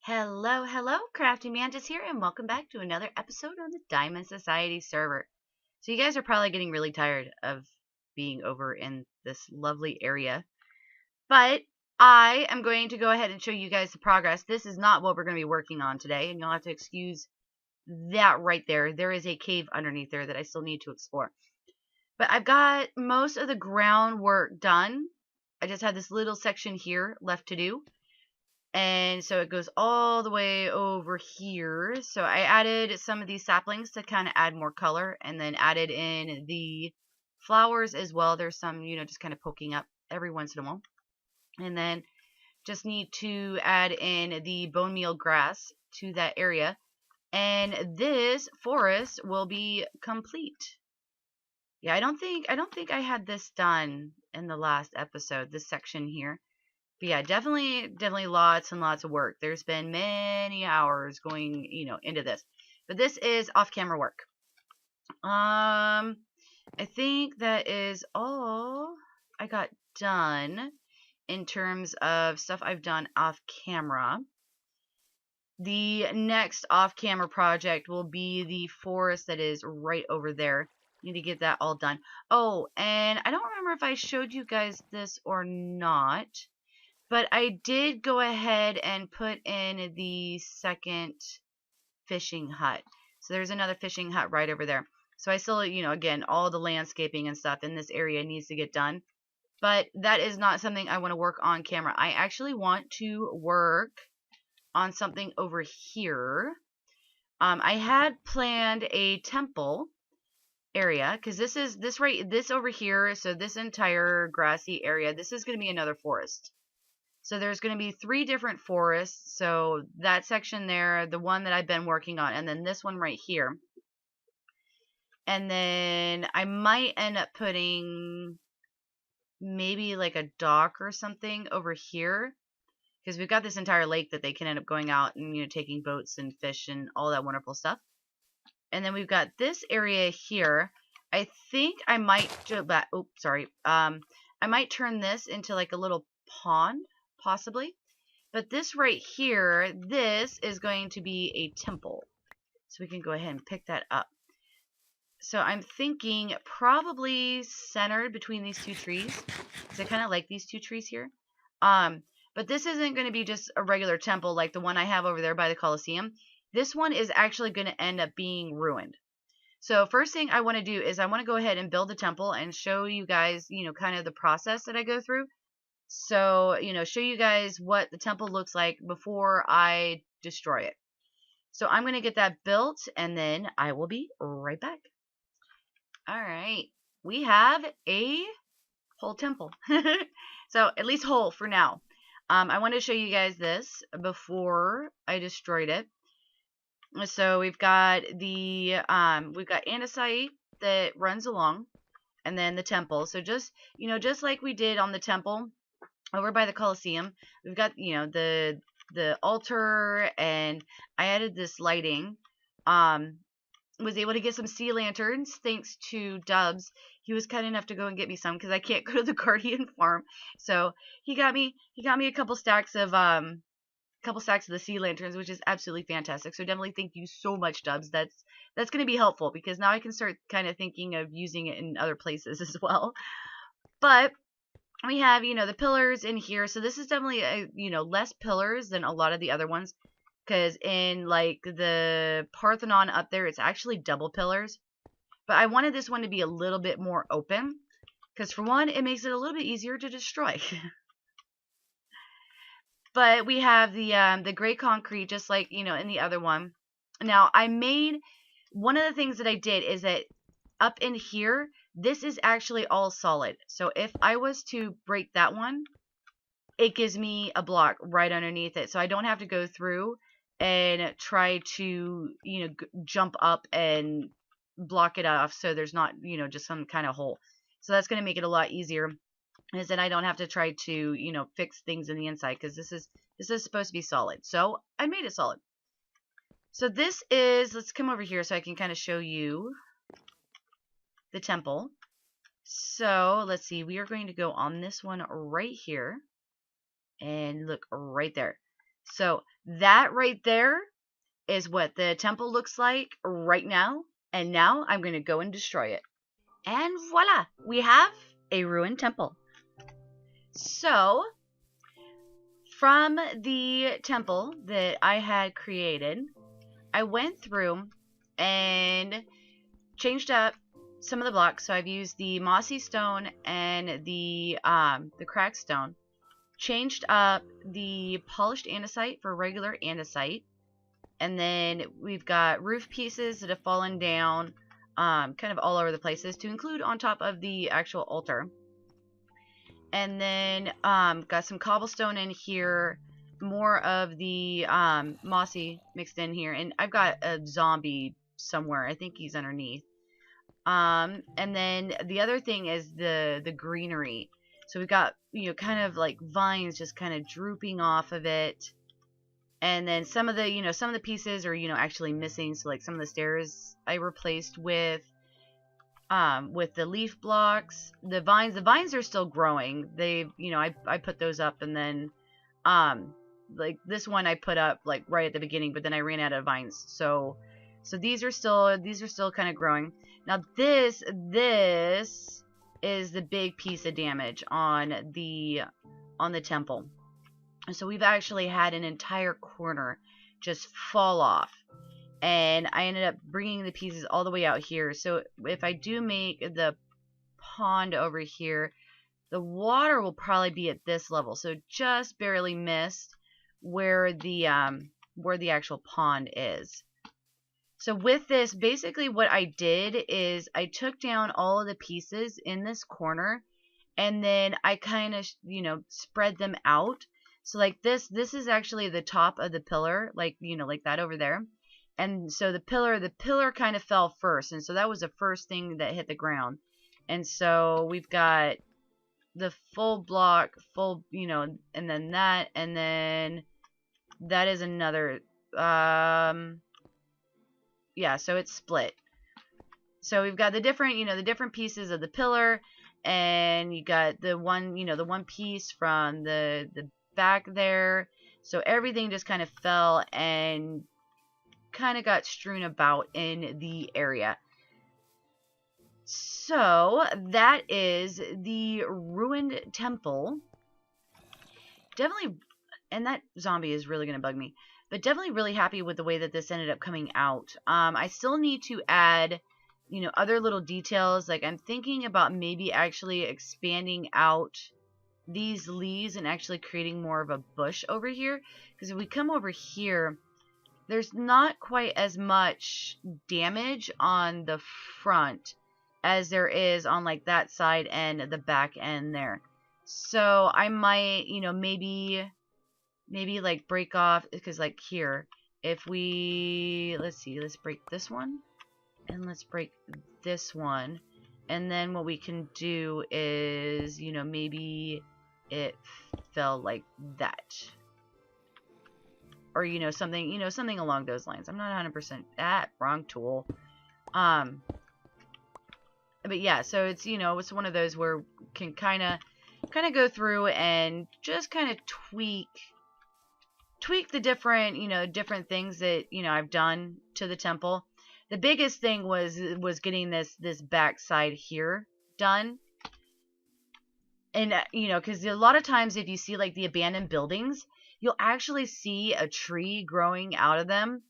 Hello, hello, CraftingMantis here, and welcome back to another episode on the Diamond Society server. So you guys are probably getting really tired of being over in this lovely area, but I am going to go ahead and show you guys the progress. This is not what we're going to be working on today, and you'll have to excuse that right there. There is a cave underneath there that I still need to explore. But I've got most of the groundwork done. I just have this little section here left to do. And so it goes all the way over here. So I added some of these saplings to kind of add more color, and then added in the flowers as well. There's some, just kind of poking up every once in a while. And then just need to add in the bone meal grass to that area. And this forest will be complete. Yeah, I don't think I had this done in the last episode, this section here. But yeah, definitely lots and lots of work. There's been many hours going, into this. But this is off-camera work. I think that is all I got done in terms of stuff I've done off camera. The next off-camera project will be the forest that is right over there. Need to get that all done. Oh, and I don't remember if I showed you guys this or not. But I did go ahead and put in the second fishing hut. So there's another fishing hut right over there. So I still, again, all the landscaping and stuff in this area needs to get done. But that is not something I want to work on camera. I actually want to work on something over here. I had planned a temple area because this over here. So this entire grassy area, this is going to be another forest. So there's going to be 3 different forests. So that section there, the one that I've been working on, and then this one right here. And then I might end up putting maybe like a dock or something over here, because we've got this entire lake that they can end up going out and, taking boats and fish and all that wonderful stuff. And then we've got this area here. I think I might do that. Oops, sorry. I might turn this into like a little pond, possibly. But this right here, this is going to be a temple. So we can go ahead and pick that up. So I'm thinking probably centered between these 2 trees, because I kind of like these 2 trees here. But this isn't going to be just a regular temple like the one I have over there by the Colosseum. This one is actually going to end up being ruined. So first thing I want to do is I want to go ahead and build the temple and show you guys, kind of the process that I go through. So, show you guys what the temple looks like before I destroy it. So I'm going to get that built, and then I will be right back. All right. We have a whole temple. So at least whole for now. I want to show you guys this before I destroyed it. So we've got andesite that runs along, and then the temple. So just like we did on the temple over by the Colosseum, we've got the altar, and I added this lighting. Was able to get some sea lanterns thanks to Dubs. He was kind enough to go and get me some because I can't go to the Guardian farm. So he got me a couple stacks of the sea lanterns, which is absolutely fantastic. So definitely thank you so much, Dubs. That's going to be helpful because now I can start kind of thinking of using it in other places as well. But we have, the pillars in here. So this is definitely, less pillars than a lot of the other ones. Because in, like, the Parthenon up there, it's actually double pillars. But I wanted this one to be a little bit more open. Because, for one, it makes it a little bit easier to destroy. But we have the gray concrete, just like, in the other one. Now, one of the things that I did is that up in here, this is actually all solid. So if I was to break that one, it gives me a block right underneath it. So I don't have to go through and try to, jump up and block it off so there's not, just some kind of hole. So that's going to make it a lot easier. Is that I don't have to try to, fix things in the inside, because this is supposed to be solid. So I made it solid. So this is, let's come over here so I can kind of show you the temple. So let's see, we are going to go on this one right here. And look right there. So That right there is what the temple looks like right now. And now I'm going to go and destroy it. And voila, we have a ruined temple. So, from the temple that I had created, I went through and changed up some of the blocks. So I've used the mossy stone and the cracked stone. Changed up the polished andesite for regular andesite. And then we've got roof pieces that have fallen down kind of all over the places to include on top of the actual altar. And then got some cobblestone in here, more of the mossy mixed in here. And I've got a zombie somewhere. I think he's underneath. And then the other thing is the greenery. So we've got, kind of like vines just kind of drooping off of it. And then some of the pieces are, actually missing. So like some of the stairs I replaced with the leaf blocks. The vines are still growing. They, I put those up, and then, like this one I put up like right at the beginning, but then I ran out of vines. So these are still kind of growing. Now this is the big piece of damage on the temple. So we've actually had an entire corner just fall off. And I ended up bringing the pieces all the way out here. So if I do make the pond over here, the water will probably be at this level. So just barely missed where the actual pond is. So with this, basically what I did is I took down all of the pieces in this corner, and then I kind of, spread them out. So like this is actually the top of the pillar, like, like that over there. And so the pillar kind of fell first. And so that was the first thing that hit the ground. And so we've got the full block, and then that, and then that is another, yeah, so it's split. So we've got the different, the different pieces of the pillar, and you got the one, the one piece from the back there. So everything just kind of fell and kind of got strewn about in the area. So that is the ruined temple. Definitely, and that zombie is really going to bug me, but definitely really happy with the way that this ended up coming out. I still need to add, other little details. Like I'm thinking about maybe actually expanding out these leaves and actually creating more of a bush over here. Because if we come over here, there's not quite as much damage on the front as there is on like that side and the back end there. So I might, maybe like break off, because like here, if we, let's break this one and let's break this one. And then what we can do is, maybe it fell like that. Or, something along those lines. I'm not 100% wrong tool. But yeah, so it's, it's one of those where we can kind of go through and just kind of tweak the different, different things that, I've done to the temple. The biggest thing was getting this back side here done. And, because a lot of times if you see like the abandoned buildings, you'll actually see a tree growing out of them.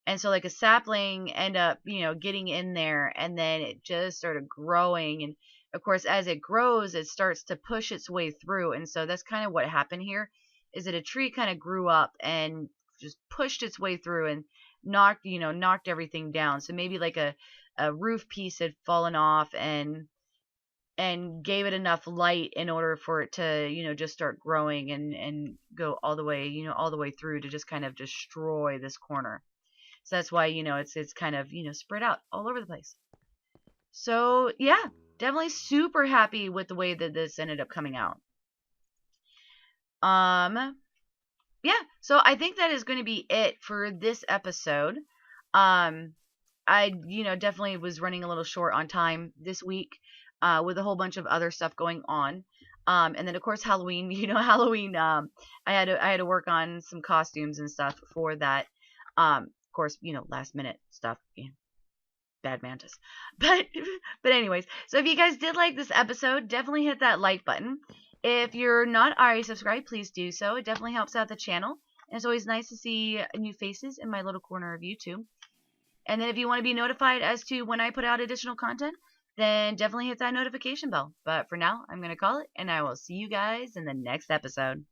And so like a sapling end up, getting in there, and then it just started growing. And of course, as it grows, it starts to push its way through. And so that's kind of what happened here, is that a tree kind of grew up and just pushed its way through and knocked everything down. So maybe like a roof piece had fallen off and gave it enough light in order for it to, just start growing and go all the way through to just kind of destroy this corner. So that's why, it's kind of, spread out all over the place. So yeah, definitely super happy with the way that this ended up coming out. Yeah, so I think that is going to be it for this episode. I, definitely was running a little short on time this week, with a whole bunch of other stuff going on. And then of course Halloween, Halloween, I had to work on some costumes and stuff for that. Of course, last minute stuff, bad Mantis. But but anyways, so if you guys did like this episode, definitely hit that like button. If you're not already subscribed, please do so. It definitely helps out the channel. And it's always nice to see new faces in my little corner of YouTube. And then if you want to be notified as to when I put out additional content, then definitely hit that notification bell. But for now, I'm going to call it, and I will see you guys in the next episode.